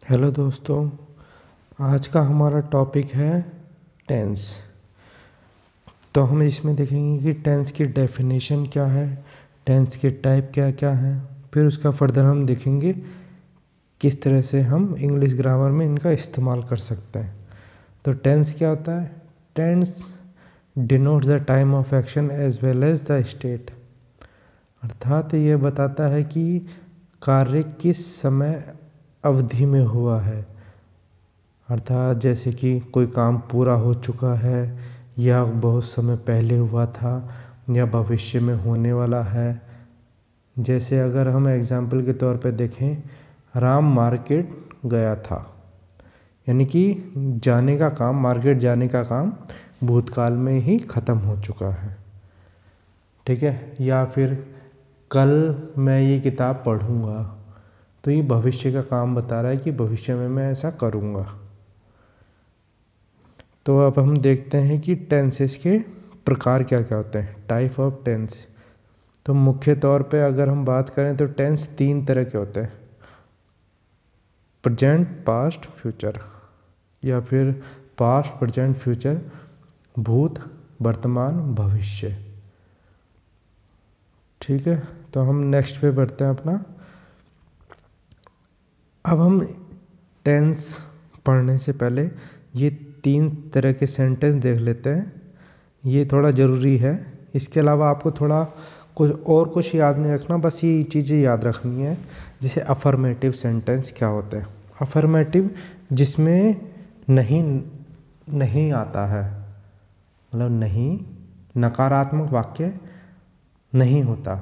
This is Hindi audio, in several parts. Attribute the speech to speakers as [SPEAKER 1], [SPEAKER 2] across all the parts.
[SPEAKER 1] हेलो दोस्तों, आज का हमारा टॉपिक है टेंस। तो हम इसमें देखेंगे कि टेंस की डेफिनेशन क्या है, टेंस के टाइप क्या क्या हैं, फिर उसका फर्दर हम देखेंगे किस तरह से हम इंग्लिश ग्रामर में इनका इस्तेमाल कर सकते हैं। तो टेंस क्या होता है? Tense denotes the time of action as well as the state, अर्थात ये बताता है कि कार्य किस समय अवधि में हुआ है, अर्थात जैसे कि कोई काम पूरा हो चुका है या बहुत समय पहले हुआ था या भविष्य में होने वाला है। जैसे अगर हम एग्जाम्पल के तौर पे देखें, राम मार्केट गया था, यानी कि जाने का काम, मार्केट जाने का काम भूतकाल में ही ख़त्म हो चुका है, ठीक है। या फिर कल मैं ये किताब पढ़ूंगा, तो ये भविष्य का काम बता रहा है कि भविष्य में मैं ऐसा करूंगा। तो अब हम देखते हैं कि टेंसेस के प्रकार क्या क्या होते हैं, टाइप ऑफ टेंस। तो मुख्य तौर पे अगर हम बात करें तो टेंस 3 तरह के होते हैं, प्रेजेंट, पास्ट, फ्यूचर, या फिर पास्ट, प्रेजेंट, फ्यूचर, भूत, वर्तमान, भविष्य, ठीक है। तो हम नेक्स्ट पे बढ़ते हैं अपना। अब हम टेंस पढ़ने से पहले ये 3 तरह के सेंटेंस देख लेते हैं, ये थोड़ा ज़रूरी है। इसके अलावा आपको थोड़ा कुछ याद नहीं रखना, बस ये चीज़ें याद रखनी है। जैसे अफर्मेटिव सेंटेंस क्या होते हैं? अफर्मेटिव जिसमें नहीं आता है, मतलब नहीं, नकारात्मक वाक्य नहीं होता,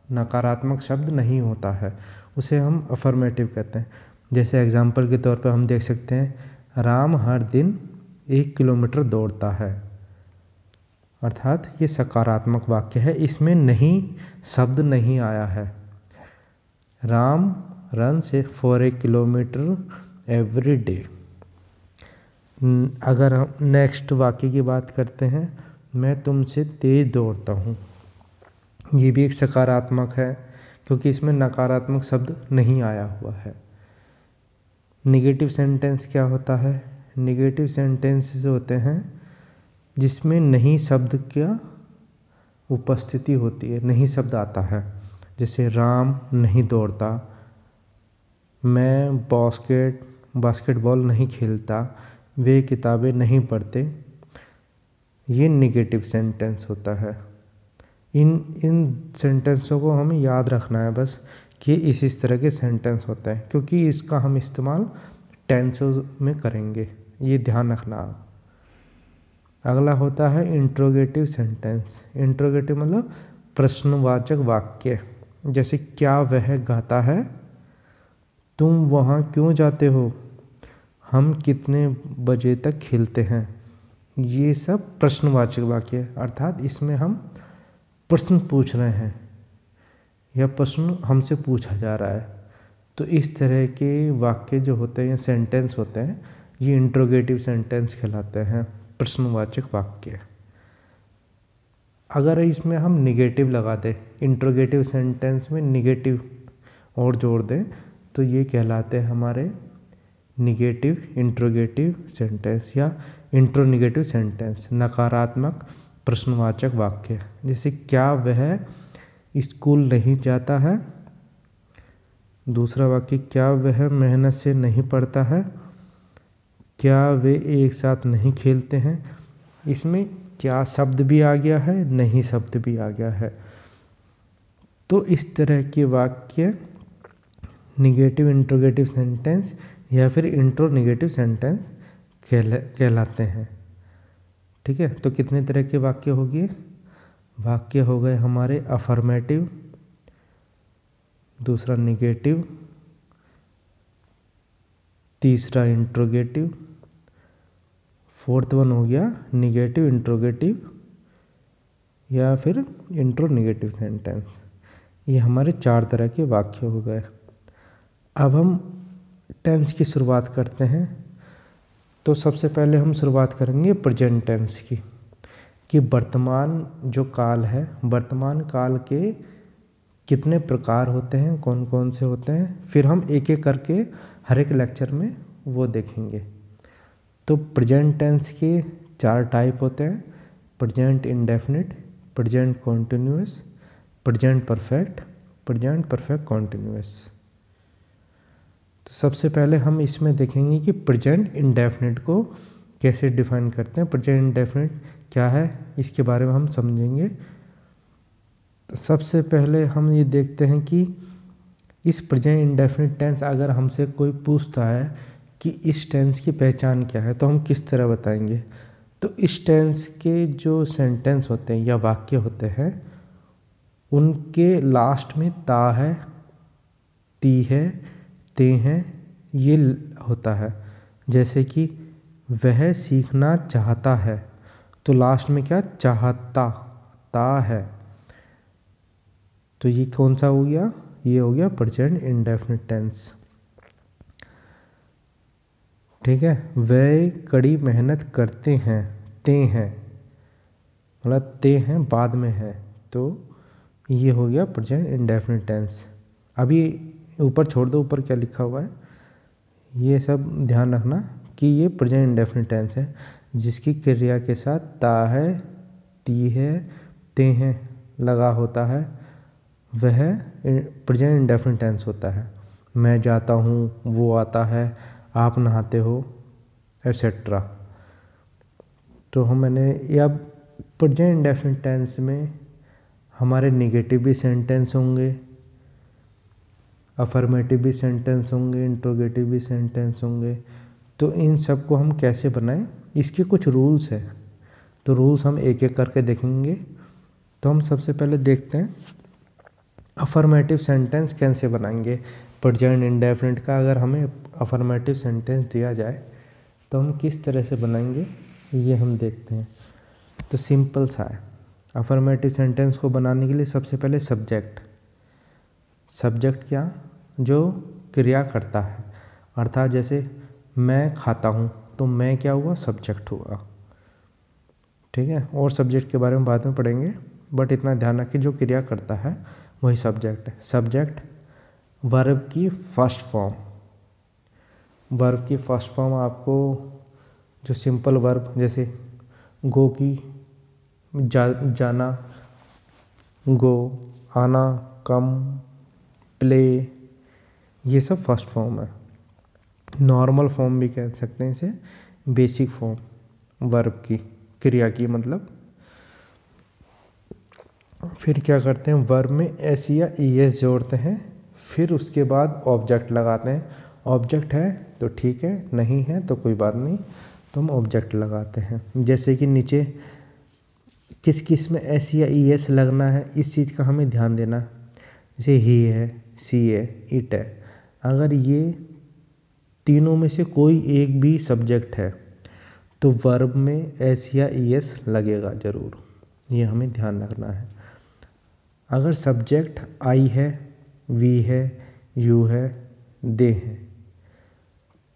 [SPEAKER 1] नकारात्मक शब्द नहीं होता है, उसे हम अफर्मेटिव कहते हैं। जैसे एग्जाम्पल के तौर पर हम देख सकते हैं, राम हर दिन 1 किलोमीटर दौड़ता है, अर्थात ये सकारात्मक वाक्य है, इसमें नहीं शब्द नहीं आया है। राम रन से फॉर 1 किलोमीटर एवरी डे। अगर हम नेक्स्ट वाक्य की बात करते हैं, मैं तुमसे तेज दौड़ता हूँ, ये भी एक सकारात्मक है क्योंकि इसमें नकारात्मक शब्द नहीं आया हुआ है। निगेटिव सेंटेंस क्या होता है? निगेटिव सेंटेंसेस होते हैं जिसमें नहीं शब्द क्या उपस्थिति होती है, नहीं शब्द आता है। जैसे राम नहीं दौड़ता, मैं बास्केटबॉल नहीं खेलता, वे किताबें नहीं पढ़ते, ये निगेटिव सेंटेंस होता है। इन सेंटेंसों को हमें याद रखना है बस कि इस तरह के सेंटेंस होते हैं, क्योंकि इसका हम इस्तेमाल टेंसेस में करेंगे, ये ध्यान रखना। अगला होता है इंट्रोगेटिव सेंटेंस। इंट्रोगेटिव मतलब प्रश्नवाचक वाक्य। जैसे क्या वह गाता है, तुम वहाँ क्यों जाते हो, हम कितने बजे तक खेलते हैं, ये सब प्रश्नवाचक वाक्य, अर्थात इसमें हम प्रश्न पूछ रहे हैं या प्रश्न हमसे पूछा जा रहा है। तो इस तरह के वाक्य जो होते हैं या सेंटेंस होते हैं, ये इंट्रोगेटिव सेंटेंस कहलाते हैं, प्रश्नवाचक वाक्य। अगर इसमें हम निगेटिव लगा दें, इंट्रोगेटिव सेंटेंस में निगेटिव और जोड़ दें, तो ये कहलाते हैं हमारे निगेटिव इंट्रोगेटिव सेंटेंस या इंट्रोनिगेटिव सेंटेंस, नकारात्मक प्रश्नवाचक वाक्य। जैसे क्या वह स्कूल नहीं जाता है, दूसरा वाक्य क्या वह मेहनत से नहीं पढ़ता है, क्या वे एक साथ नहीं खेलते हैं, इसमें क्या शब्द भी आ गया है, नहीं शब्द भी आ गया है। तो इस तरह के वाक्य निगेटिव इंट्रोगेटिव सेंटेंस या फिर इंट्रोनिगेटिव सेंटेंस कहलाते हैं, ठीक है। तो कितने तरह के वाक्य हो गए? वाक्य हो गए हमारे अफर्मेटिव, दूसरा निगेटिव, तीसरा इंट्रोगेटिव, फोर्थ वन हो गया निगेटिव इंट्रोगेटिव या फिर इंट्रोनिगेटिव सेंटेंस। ये हमारे 4 तरह के वाक्य हो गए। अब हम टेंस की शुरुआत करते हैं। तो सबसे पहले हम शुरुआत करेंगे प्रेजेंट टेंस की, कि वर्तमान जो काल है, वर्तमान काल के कितने प्रकार होते हैं, कौन कौन से होते हैं, फिर हम एक एक करके हर एक लेक्चर में वो देखेंगे। तो प्रेजेंट टेंस के 4 टाइप होते हैं, present indefinite, present continuous, present perfect, present perfect continuous. तो सबसे पहले हम इसमें देखेंगे कि प्रेजेंट इंडेफिनिट को कैसे डिफाइन करते हैं, प्रेजेंट इंडेफिनिट क्या है इसके बारे में हम समझेंगे। तो सबसे पहले हम ये देखते हैं कि इस प्रेजेंट इंडेफिनिट टेंस अगर हमसे कोई पूछता है कि इस टेंस की पहचान क्या है तो हम किस तरह बताएंगे। तो इस टेंस के जो सेंटेंस होते हैं या वाक्य होते हैं उनके लास्ट में ता है, ती है, ते हैं, ये होता है। जैसे कि वह सीखना चाहता है, तो लास्ट में क्या चाहता, ता है, तो ये कौन सा हो गया, ये हो गया प्रेजेंट इंडेफिनिट टेंस। ठीक है, वह कड़ी मेहनत करते हैं, ते हैं, मतलब ते हैं बाद में है, तो ये हो गया प्रेजेंट इंडेफिनिट टेंस। अभी ऊपर छोड़ दो, ऊपर क्या लिखा हुआ है ये सब ध्यान रखना कि ये प्रेजेंट इंडेफिनिट टेंस है जिसकी क्रिया के साथ ता है, ती है, ते हैं लगा होता है, वह प्रेजेंट इंडेफिनिट टेंस होता है। मैं जाता हूँ, वो आता है, आप नहाते हो, एटसेट्रा। तो मैंने या प्रेजेंट इंडेफिनिट टेंस में हमारे नेगेटिव भी सेंटेंस होंगे, अफर्मेटिव भी सेंटेंस होंगे, इंट्रोगेटिव भी सेंटेंस होंगे। तो इन सब को हम कैसे बनाएं, इसके कुछ रूल्स है। तो रूल्स हम एक एक करके देखेंगे। तो हम सबसे पहले देखते हैं अफर्मेटिव सेंटेंस कैसे बनाएंगे। प्रेजेंट इंडेफिनिट का अगर हमें अफर्मेटिव सेंटेंस दिया जाए तो हम किस तरह से बनाएंगे ये हम देखते हैं। तो सिंपल सा है, अफर्मेटिव सेंटेंस को बनाने के लिए सबसे पहले सब्जेक्ट क्या, जो क्रिया करता है, अर्थात जैसे मैं खाता हूँ तो मैं क्या हुआ, सब्जेक्ट हुआ। ठीक है, और सब्जेक्ट के बारे में बाद में पढ़ेंगे, बट इतना ध्यान रखिए जो क्रिया करता है वही सब्जेक्ट है। सब्जेक्ट वर्ब की फर्स्ट फॉर्म, वर्ब की फर्स्ट फॉर्म आपको जो सिंपल वर्ब जैसे गो की जाना, गो, आना, कम, प्ले, ये सब फर्स्ट फॉर्म है। नॉर्मल फॉर्म भी कह सकते हैं इसे, बेसिक फॉर्म वर्ब की, क्रिया की मतलब। फिर क्या करते हैं, वर्ब में एस या ई एस जोड़ते हैं, फिर उसके बाद ऑब्जेक्ट लगाते हैं। ऑब्जेक्ट है तो ठीक है, नहीं है तो कोई बात नहीं, तो हम ऑब्जेक्ट लगाते हैं। जैसे कि नीचे किस किस में एस या ई एस लगना है इस चीज़ का हमें ध्यान देना। जैसे ही है, सी है, इट है, अगर ये तीनों में से कोई एक भी सब्जेक्ट है तो वर्ब में एस या ई एस लगेगा ज़रूर, ये हमें ध्यान रखना है। अगर सब्जेक्ट आई है, वी है, यू है, दे है,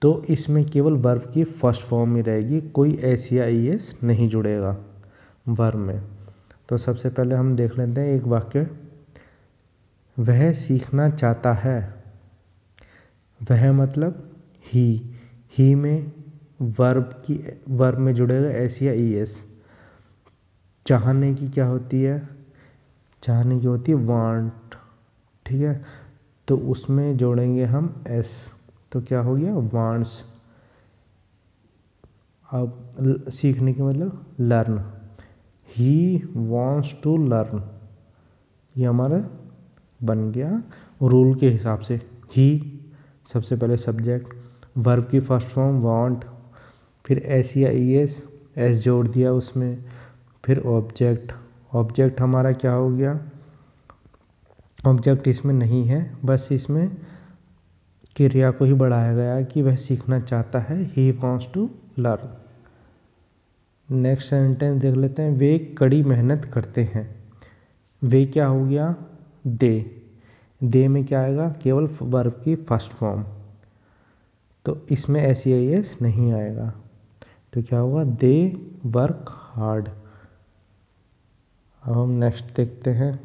[SPEAKER 1] तो इसमें केवल वर्ब की फर्स्ट फॉर्म ही रहेगी, कोई एस या ई एस नहीं जुड़ेगा वर्ब में। तो सबसे पहले हम देख लेते हैं एक वाक्य, वह सीखना चाहता है। वह मतलब ही में वर्ब में जुड़ेगा एस या ई एस। चाहने की क्या होती है, चाहने की होती है वांट, ठीक है, तो उसमें जोड़ेंगे हम एस, तो क्या हो गया, वांट्स। अब सीखने के मतलब learn, he wants to learn, ये हमारा बन गया रूल के हिसाब से। ही सबसे पहले सब्जेक्ट, वर्ब की फर्स्ट फॉर्म वांट, फिर एस या ई एस, एस जोड़ दिया उसमें, फिर ऑब्जेक्ट हमारा क्या हो गया, ऑब्जेक्ट इसमें नहीं है, बस इसमें क्रिया को ही बढ़ाया गया है कि वह सीखना चाहता है, he wants to learn. Next sentence देख लेते हैं, वे कड़ी मेहनत करते हैं। वे क्या हो गया, दे में क्या आएगा, केवल वर्ब की फर्स्ट फॉर्म, तो इसमें एस या ई एस नहीं आएगा, तो क्या होगा, दे वर्क हार्ड। अब हम नेक्स्ट देखते हैं,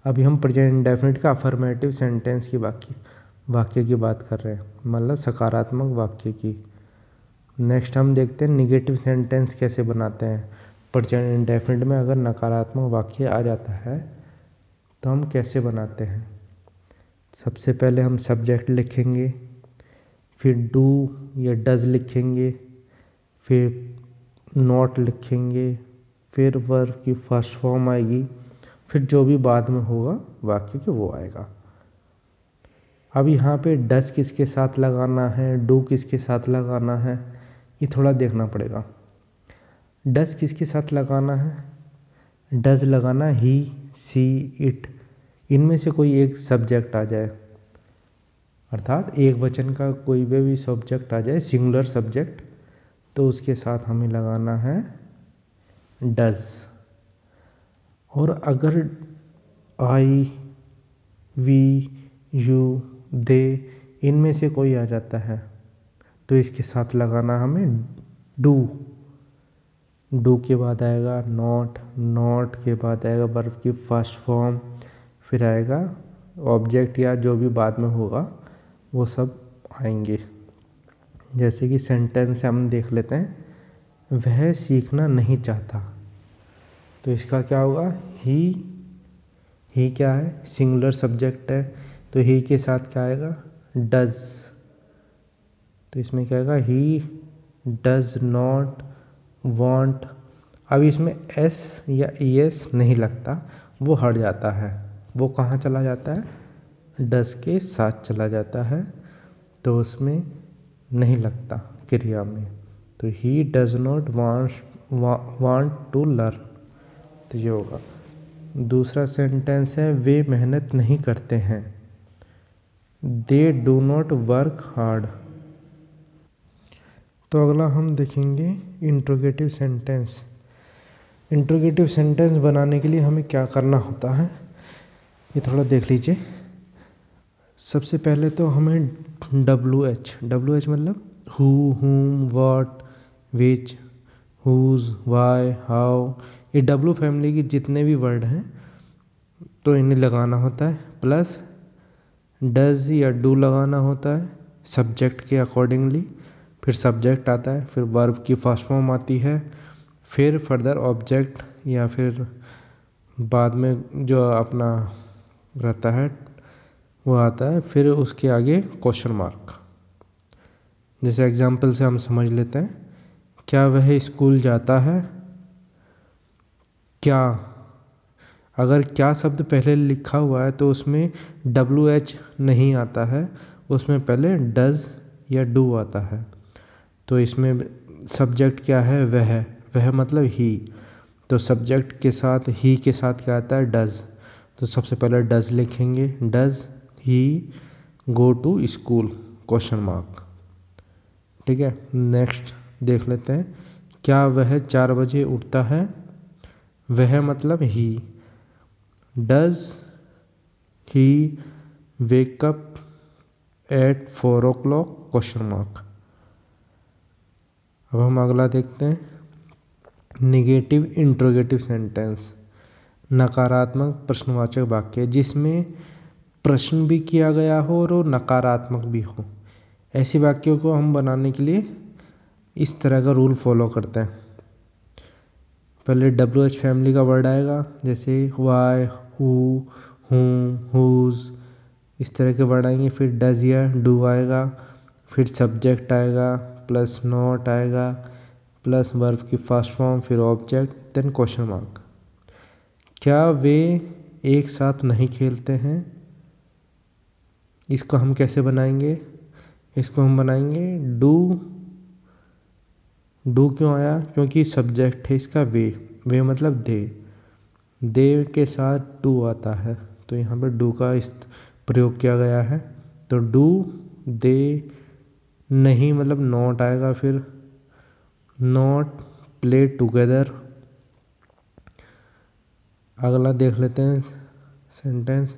[SPEAKER 1] अभी हम प्रेजेंट इंडेफिनिट का अफर्मेटिव सेंटेंस की वाक्य की बात कर रहे हैं, मतलब सकारात्मक वाक्य की। नेक्स्ट हम देखते हैं निगेटिव सेंटेंस कैसे बनाते हैं। प्रेजेंट इंडेफिनिट में अगर नकारात्मक वाक्य आ जाता है तो हम कैसे बनाते हैं। सबसे पहले हम सब्जेक्ट लिखेंगे, फिर डू या डज लिखेंगे, फिर नॉट लिखेंगे, फिर वर्ब की फर्स्ट फॉर्म आएगी, फिर जो भी बाद में होगा वाक्य के वो आएगा। अब यहाँ पे डज किसके साथ लगाना है, डू किसके साथ लगाना है, ये थोड़ा देखना पड़ेगा। डज किसके साथ लगाना है, डज लगाना ही, सी, इट, इनमें से कोई एक सब्जेक्ट आ जाए, अर्थात एक वचन का कोई भी सब्जेक्ट आ जाए, सिंगुलर सब्जेक्ट, तो उसके साथ हमें लगाना है डज। और अगर आई, वी, यू, दे, इनमें से कोई आ जाता है तो इसके साथ लगाना हमें डू। डू के बाद आएगा नॉट, नॉट के बाद आएगा वर्ब की फर्स्ट फॉर्म, फिर आएगा ऑब्जेक्ट या जो भी बाद में होगा वो सब आएंगे। जैसे कि सेंटेंस हम देख लेते हैं, वह सीखना नहीं चाहता, तो इसका क्या होगा, ही क्या है, सिंगुलर सब्जेक्ट है, तो ही के साथ क्या आएगा, डज। तो इसमें क्या आएगा, ही डज नॉट वांट। अब इसमें एस या ईएस नहीं लगता, वो हट जाता है, वो कहाँ चला जाता है, डज के साथ चला जाता है, तो उसमें नहीं लगता क्रिया में। तो he does not want to learn, तो ये होगा। दूसरा सेंटेंस है, वे मेहनत नहीं करते हैं, they do not work hard. तो अगला हम देखेंगे इंट्रोगेटिव सेंटेंस। इंट्रोगेटिव सेंटेंस बनाने के लिए हमें क्या करना होता है, ये थोड़ा देख लीजिए। सबसे पहले तो हमें WH मतलब who, whom, what, which, whose, why, how, ये W फैमिली की जितने भी वर्ड हैं तो इन्हें लगाना होता है, प्लस डज या डू लगाना होता है सब्जेक्ट के अकॉर्डिंगली, फिर सब्जेक्ट आता है, फिर वर्ब की फर्स्ट फॉर्म आती है, फिर फर्दर ऑब्जेक्ट या फिर बाद में जो अपना रहता है वो आता है, फिर उसके आगे क्वेश्चन मार्क। जैसे एग्जाम्पल से हम समझ लेते हैं, क्या वह स्कूल जाता है, क्या, अगर क्या शब्द पहले लिखा हुआ है तो उसमें WH नहीं आता है, उसमें पहले डज या डू आता है। तो इसमें सब्जेक्ट क्या है, वह मतलब ही, तो सब्जेक्ट के साथ ही के साथ क्या आता है, डज। तो सबसे पहले डज लिखेंगे, does he go to school, question mark. ठीक है, नेक्स्ट देख लेते हैं, क्या वह 4 बजे उठता है, वह मतलब ही, does he wake up at 4 o'clock, question mark. अब हम अगला देखते हैं, निगेटिव इंट्रोगेटिव सेंटेंस, नकारात्मक प्रश्नवाचक वाक्य जिसमें प्रश्न भी किया गया हो और नकारात्मक भी हो। ऐसे वाक्यों को हम बनाने के लिए इस तरह का रूल फॉलो करते हैं। पहले WH फैमिली का वर्ड आएगा, जैसे वाई, हु, हुम, हुज, इस तरह के वर्ड आएंगे। फिर डज या डू आएगा, फिर सब्जेक्ट आएगा, प्लस नॉट आएगा, प्लस वर्ब की फर्स्ट फॉर्म, फिर ऑब्जेक्ट, देन क्वेश्चन मार्क। क्या वे एक साथ नहीं खेलते हैं, इसको हम कैसे बनाएंगे, इसको हम बनाएंगे डू क्यों आया, क्योंकि सब्जेक्ट है इसका वे मतलब दे के साथ डू आता है, तो यहाँ पे डू का इस प्रयोग किया गया है। तो डू, दे, नहीं मतलब नॉट आएगा, फिर नॉट प्ले टुगेदर। अगला देख लेते हैं सेंटेंस,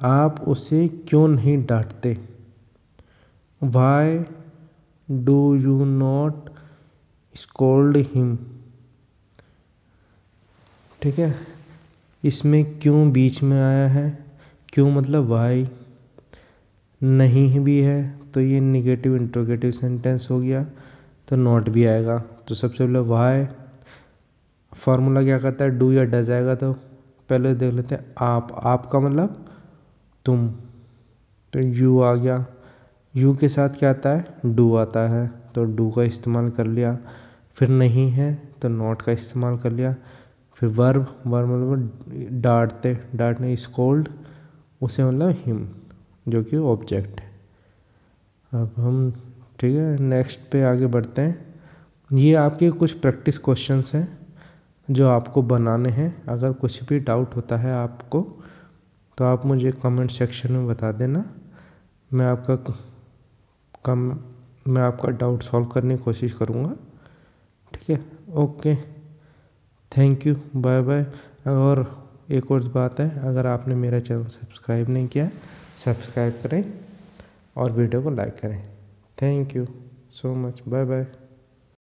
[SPEAKER 1] आप उसे क्यों नहीं डांटते, why do you not scold him. ठीक है, इसमें क्यों बीच में आया है, क्यों मतलब वाई, नहीं भी है तो ये निगेटिव इंट्रोगेटिव सेंटेंस हो गया, तो नॉट भी आएगा। तो सबसे पहले वाई फार्मूला क्या कहता है, डू या डज आएगा। तो पहले देख लेते हैं आप का मतलब तुम, तो यू आ गया। यू के साथ क्या आता है, डू आता है, तो डू का इस्तेमाल कर लिया। फिर नहीं है तो नॉट का इस्तेमाल कर लिया। फिर वर्ब मतलब डांटने स्कोल्ड, उसे मतलब हिम जो कि ऑब्जेक्ट है। अब हम ठीक है नेक्स्ट पे आगे बढ़ते हैं। ये आपके कुछ प्रैक्टिस क्वेश्चंस हैं जो आपको बनाने हैं। अगर कुछ भी डाउट होता है आपको तो आप मुझे कमेंट सेक्शन में बता देना, मैं आपका डाउट सॉल्व करने की कोशिश करूँगा। ठीक है, okay, thank you, bye bye. और एक और बात है, अगर आपने मेरा चैनल सब्सक्राइब नहीं किया सब्सक्राइब करें और वीडियो को लाइक करें। Thank you so much, bye bye.